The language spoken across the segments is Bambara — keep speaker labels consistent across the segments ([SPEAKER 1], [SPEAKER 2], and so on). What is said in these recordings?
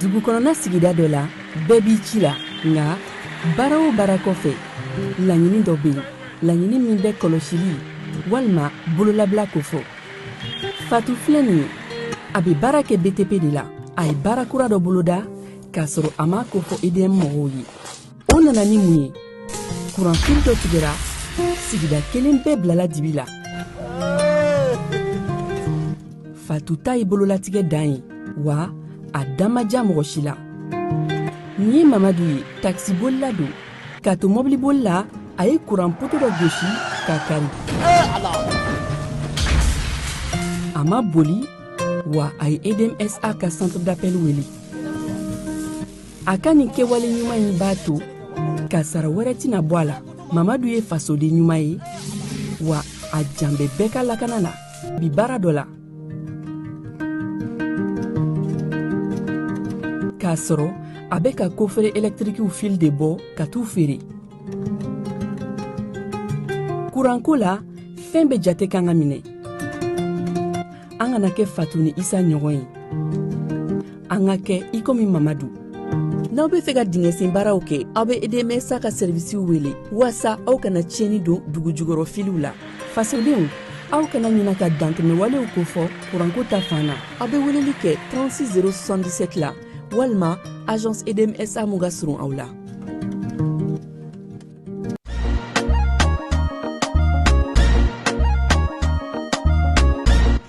[SPEAKER 1] Dugukɔnɔna sigida dɔ la bɛɛ b'i ci la nka baara o baara kɔfɛ laɲini dɔ bɛ yen laɲini min bɛ kɔlɔsili walima bololabila ko fɔ Fatu filɛ nin ye a bɛ baara kɛ BTP de la a ye baara kura dɔ boloda k'a sɔrɔ a ma ko fɔ EDM mɔgɔw ye o nana ni mun ye kuranfili dɔ tigɛra sigida kelen bɛɛ bilala dibi la Fatu ta ye bololatigɛ dan ye wa a damaja mɔgɔ si la nin ye Mamadu ye taxi bolila don k'a to mobili bolila a ye kuran poto dɔ gosi k'a kari a ma boli wa a ye EDMSA ka centre d'appel wele a ka nin kɛwale ɲuman in b'a to ka sara wɛrɛ tɛna bɔ a la Mamadu ye fasoden ɲuman ye wa a jan bɛ bɛɛ ka lakana na bi baara dɔ la k'a sɔrɔ a bɛ ka kofere électrique fil de bɔ ka t'u feere kuranko la fɛn bɛ jate kan ka minɛ an kana kɛ Fatu ni Isa ɲɔgɔn ye an ka kɛ i komi Mamadu n'aw bɛ fɛ ka dingɛsen baaraw kɛ aw bɛ EDMSA ka servisiw wele walasa aw kana tiɲɛni don dugu jukɔrɔ filiw la fasodenw aw kana ɲina ka dantɛmɛ walew ko fɔ kuranko ta fan na aw bɛ weleli kɛ 36077 la walima agence EDMSA mun ka surun aw la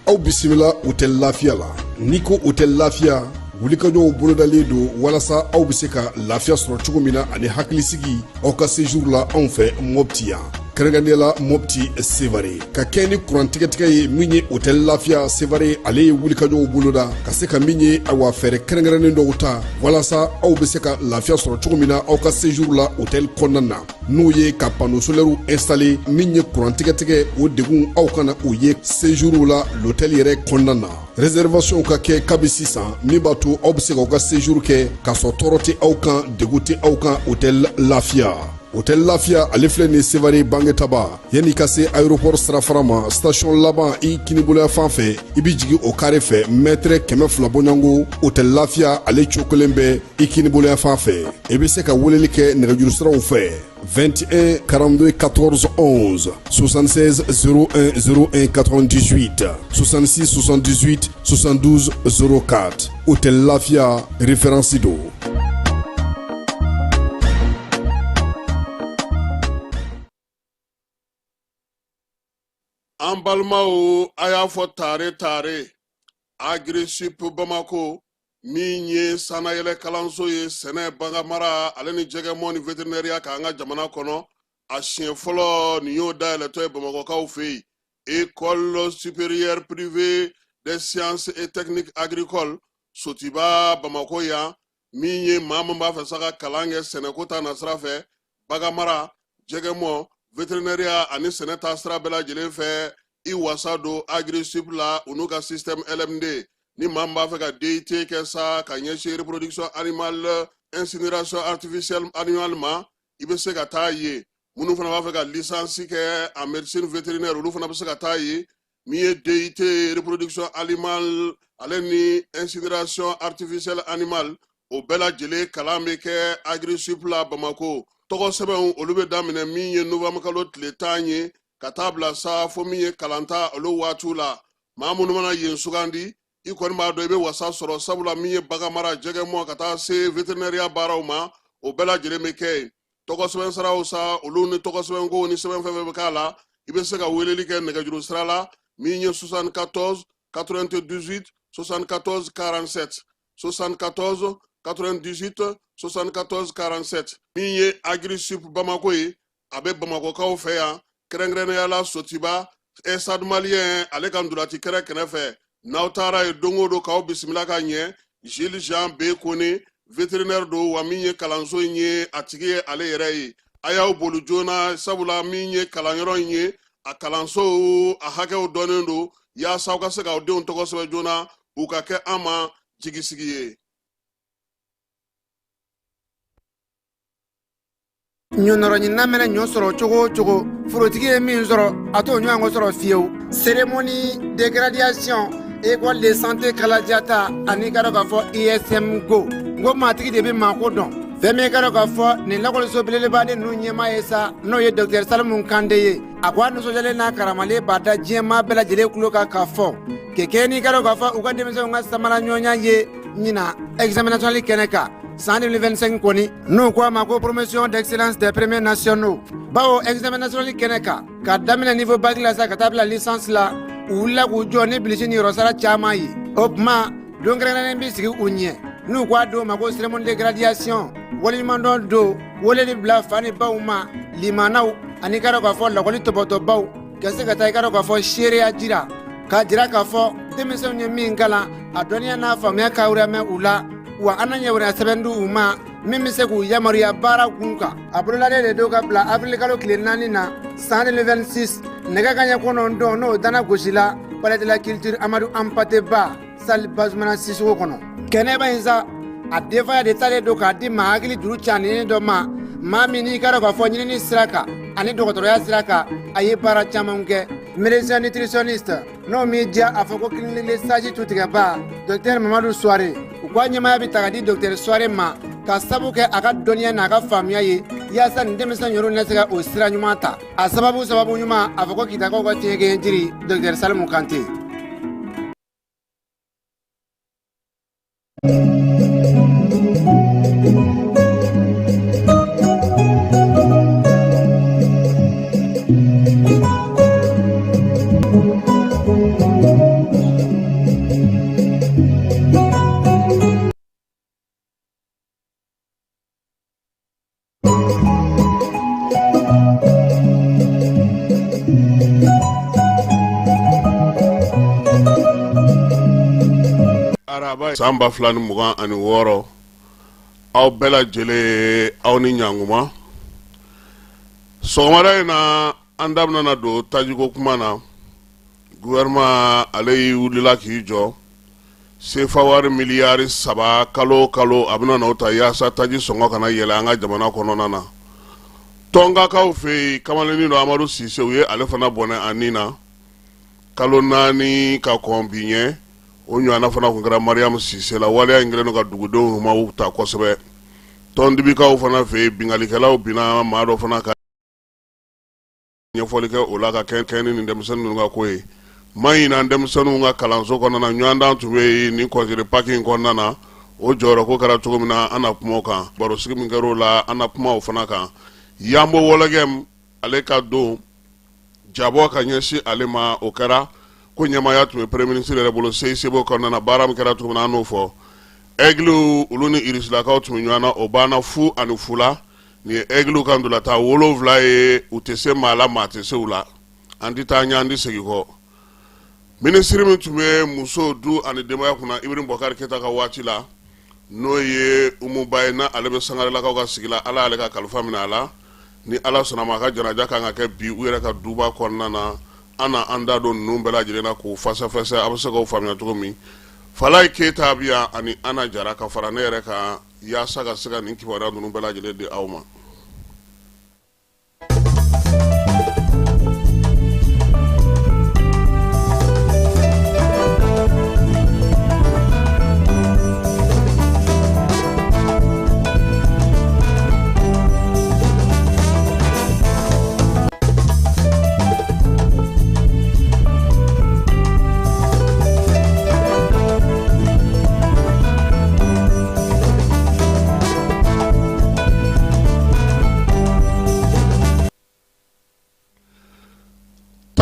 [SPEAKER 2] aw bisimila hôtel Lafiya la ni ko hôtel Lafiya wulikajɔw bolodalen don walasa aw bɛ se ka lafiya sɔrɔ cogo min na ani hakilisigi aw ka séjour la anw fɛ Mopti yan kɛrɛnkɛrɛnnenya Mopti Sevare ka kɛ ni kurantigɛtigɛ ye min ye hôtel Lafiya Sevare ale ye wulikajɔw boloda ka se ka min ye awa fɛɛrɛ kɛrɛnkɛrɛnnen dɔw ta walasa aw bɛ se ka lafiya sɔrɔ cogo min na aw ka séjour la hôtel kɔnɔna na n'o ye ka panneau solaire installé min ye kurantigɛtigɛ o degun aw kana o ye séjour la l'hôtel yɛrɛ kɔnɔna na réservation ka kɛ kabi sisan min b'a to aw bɛ se k'aw ka séjour kɛ k'a sɔrɔ tɔɔrɔ tɛ aw kan degun tɛ aw kan hôtel Lafiya hôtel Lafiya ale filɛ nin Sevare Bangetaba yanni ka se aéroport sirafara ma station laban i kiniboloya fan fɛ i bi jigin o carré fɛ mètre 200 bɔɲango hôtel Lafiya ale cokolen bɛ i kiniboloya fan fɛ i bɛ se ka weleli kɛ nɛgɛjuru siraw fɛ 21 42 14 11 76 01 01 98 66 78 72 04 hôtel Lafiya référence do
[SPEAKER 3] an balimaw a y'a fɔ tare Agri-Sup Bamako min ye sanayɛlɛ kalanso ye sɛnɛ bangamara ale ni jɛgɛmɔ ni vétérinaire k'an ka jamana kɔnɔ a siɲɛ fɔlɔ nin y'o dayɛlɛtɔ ye Bamakɔkaw fɛ yen école supérieure privée des sciences et techniques agricoles Sotiba Bamako yan min ye maa min b'a fɛ sa ka kalan kɛ sɛnɛko ta nasira fɛ bagamara jɛgɛmɔ vétérinaire ani sɛnɛ ta sira bɛɛ lajɛlen fɛ i wasa don Agri-Sup la u n'u ka système LMD ni maa min b'a fɛ ka DUT kɛ sa ka ɲɛsin reproduction animale incinération artificielle animale ma i bɛ se ka taa ye minnu fana b'a fɛ ka licence kɛ en médecine vétérinaire olu fana bɛ se ka taa ye min ye DUT reproduction animale ale ni incinération artificielle animale o bɛɛ lajɛlen kalan bɛ kɛ Agri-Sup la Bamako tɔgɔ sɛbɛnw olu bɛ daminɛ min ye novembre kalo tile 10 ye ka taa bila sa fo min ye kalanta olu waatiw la maa minnu mana yen sugandi i kɔni b'a dɔn i bɛ wasa sɔrɔ sabula min ye baganmara jɛgɛmɔ ka taa se vétérinaire baaraw ma o bɛɛ lajɛlen bɛ kɛ yen tɔgɔ sɛbɛn saraw sa olu ni tɔgɔ sɛbɛn ko ni sɛbɛn fɛn fɛn bɛ k'a la i bɛ se ka weleli kɛ nɛgɛjuru sira la min ye 74 98 74 47 74 98 74 47 min ye Agri-Sup Bamako ye a bɛ Bamakɔkaw fɛ yan kɛrɛnkɛrɛnnenya la Sotiba Estade malien ale ka ndulati kɛrɛ kɛnɛfɛ n'aw taara ye don o don k'aw bisimila ka ɲɛ Jules Jean B Kone vétérinaire do wa min ye kalanso in ye a tigi ye ale yɛrɛ ye a y'aw boli joona sabula min ye kalanyɔrɔ in ye a kalanso a hakɛw dɔnnen do yaasa aw ka se k'aw denw tɔgɔ sɛbɛn joona u ka kɛ an ma jigisigi ye.
[SPEAKER 4] Nyonoro nyina mena nyosoro chogo chogo forotigi ye min sɔrɔ a t'o ɲɔgɔn sɔrɔ fiyewu. Cérémonie de graduation école de santé Kaladiata ani ka dɔn k'a fɔ ISM go ngo maatigi de bɛ maako dɔn fɛn min ka dɔn k'a fɔ nin lakɔliso belebeleba de ninnu ɲɛmaa ye sa n'o ye Dr Salimu Kande ye a ko a nisɔndiyalen n'a karamalen b'a da diɲɛmaa bɛɛ lajɛlen tulo kan k'a fɔ kɛkɛ n'i ka dɔn k'a fɔ u ka denmisɛnw ka samara ɲɔgɔnya ye ɲina examen national kɛnɛ kan san 2025 kɔni n'u ko a ma ko promotion d'excellence des premiers nationaux bawo examen national kɛnɛ kan ka daminɛ niveau bac la sa ka taa bila licence la u wulila k'u jɔ ni bilisi ni yɔrɔsara caman ye o tuma don kɛrɛnkɛrɛnnen bɛ sigi u ɲɛ n'u ko a don ma ko cérémonie de graduation waleɲumandɔn don weleli bila fa ni baw ma limanaw ani ka dɔn k'a fɔ lakɔli tɔbɔtɔbaw ka se ka taa i ka dɔn k'a fɔ seereya jira k'a jira k'a fɔ denmisɛnw ye min kalan a dɔnniya n'a faamuya ka wɛrɛ u la wa an na ɲɛwɛrɛ sɛbɛn di u ma min bɛ se k'u yamaruya baara kun kan a bololalen de don ka bila avril kalo tile 4 na san 2026 nɛgɛ kanɲɛ 9 n'o dana gosi la palais de la culture Amadou Hampâté Bâ salle Bazumana Sissoco kɔnɔ kɛnɛba in sa a denfaya de talen don k'a di maa hakili juru caanin dɔ ma maa min n'i ka dɔn k'a fɔ ɲinini sira kan ani dɔgɔtɔrɔya sira kan a ye baara caman kɛ médecin nutritionniste n'o m'i diya a fɔ ko clinique de sage tutigɛba Dr Mamadu Suware u ka ɲɛmaya bɛ ta ka di Dr Suware ma ka sabu kɛ a ka dɔnniya n'a ka faamuya ye yaasa nin denmisɛn yɔrɔ na se ka o sira ɲuman ta a sababu ɲuman a fɔ ko kitakaw ka tiɲɛkɛ jiri Dr Salimu Kante.
[SPEAKER 3] San 2026 aw bɛɛ lajɛlen aw ni ɲankuma sɔgɔmada in na an da bɛna don tajiko kuma na gouvernement ale y'i wulila k'i jɔ sefa wari miliyari 3 kalo kalo a bɛna n'o ta yaasa taji sɔngɔ kana yɛlɛ an ka jamana kɔnɔna na tɔnkakaw fɛ yen kamalennin dɔ Amadu Sise u ye ale fana bɔnɛ a nin na kalo 4 ka kɔn bi ɲɛ o ɲɔgɔnna fana tun kɛra Mariam Sise la waleya in kɛlen don ka dugudenw humaw ta kosɛbɛ tɔndibikaw fana fɛ yen bingalikɛlaw bina maa dɔ fana ka ɲɛfɔli kɛ o la ka kɛɲɛ ni denmisɛnnin ninnu ka ko ye ma ɲinan denmisɛnninw ka kalanso kɔnɔna ɲɔgɔndan tun bɛ yen ni kɔnsiri paki in kɔnɔna na o jɔyɔrɔ ko kɛra cogo min na an na kuma o kan barosigi min kɛra o la an na kuma o fana kan Yambo Wɔlɛgɛm ale ka don jabɔ ka ɲɛsin ale ma o kɛra ko ɲɛmaya tun bɛ premier ministre yɛrɛ bolo CICB kɔnɔna na baara min kɛra cogo min na an n'o fɔ Aigle olu ni Irisilakaw tun bɛ ɲɔgɔn na o banna fu ani fula nin ye Aigle ka ndolata 7 ye u tɛ se maa la maa tɛ se u la an tɛ taa ɲɛ an tɛ segin kɔ ministre min tun bɛ muso du ani denbaya kunna Ibrahim Boubacar Keita ka waati la n'o ye Umuba ye na ale bɛ Sangarelakaw ka sigi la ala y'ale ka kalifa minɛ a la ni ala sɔnna ma a ka janaja kan ka kɛ bi u yɛrɛ ka duba kɔnɔna na an na an da don ninnu bɛɛ lajɛlen na k'u fasafɛsɛ a bɛ se k'o faamuya cogo min Falaye Keita bi yan ani Ana Jara ka fara ne yɛrɛ kan yaasa ka se ka nin kibaruya ninnu bɛɛ lajɛlen di aw ma.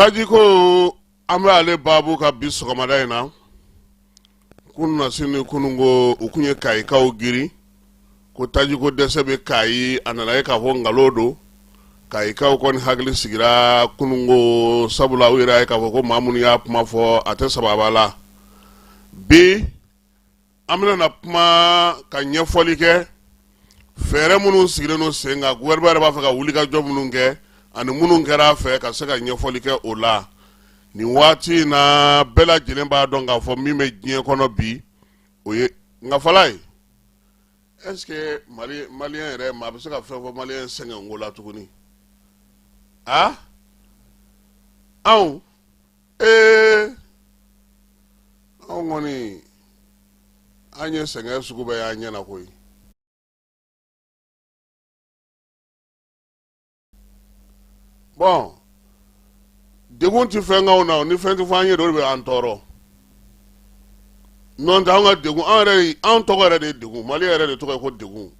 [SPEAKER 3] Tajiko an bɛ ale baabu ka bi sɔgɔmada in na kunu na sini kunungo u kun ye Kayikaw giri ko tajiko dɛsɛ bɛ Kayi a nana ye k'a fɔ nkalon don ka ikaw kon hagli sigira kunungo sabula wira ka ko mamun ya kuma fo ate sababala bi amna na kuma ka nyefoli ke fere munun sigire no senga gouvernement ba fa ka wuli ka job munun ke ani munun kera fe ka se ka nyefoli ke ola ni wati na bela jilen ba don ga fo mi me gien kono bi oye nga falai est-ce que malien re ma be se ka fe fo malien senga ngola tukuni ah au au ngoni anye senga suku be anye na koyi bon degun ti fenga ona ni fenti fanye do be antoro non ta nga degun an to gore de degun mali ere de to ko degun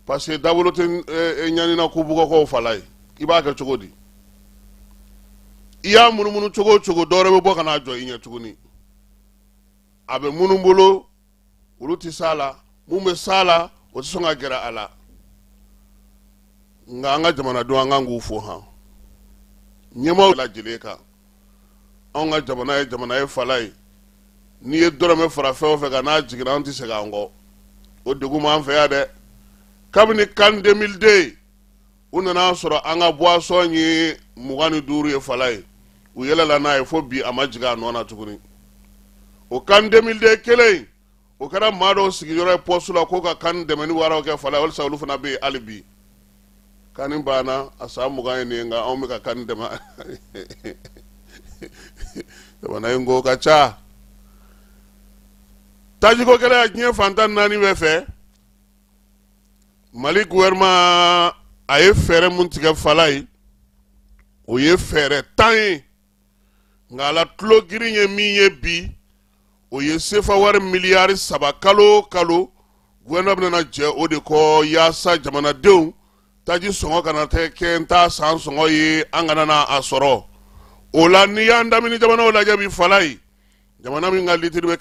[SPEAKER 3] parce que dabolo ten nyani na ko bugo ko falai iba ka chogodi iya munumunu chogo dore be boka na jo inya tuguni abe munumbolo uluti sala mumbe sala o songa gera ala nga jamana do nga ngufo ha nyema la jileka nga jamana e falai ni e doro me fara fe o fe kana jigira anti se ga ngo o de guma an fe ya de kabini kan 2002 unana soro anga boisson ni mugani duru e falai u yela la na e fo bi amajiga no na tukuni o kan 2002 kele o kara mado sigiro posula ko ka kan de mani wara o ke falai wal sawlu fana be alibi kanin bana asamu gane ne nga on ka kan de ma de bana ngo ka cha taji ko kala nye fantan nani we fe mali gouvernement aye fere mun tiga falai o ye fere tan nga la tlo girinye miye bi o ye sefa war miliyari saba kalo gouvernement na je o de ko yasa jamana dew taji songo kana te kenta san songo ye angana na asoro ola ni yanda mini jamana ola jabi falai jamana mi ngali tibe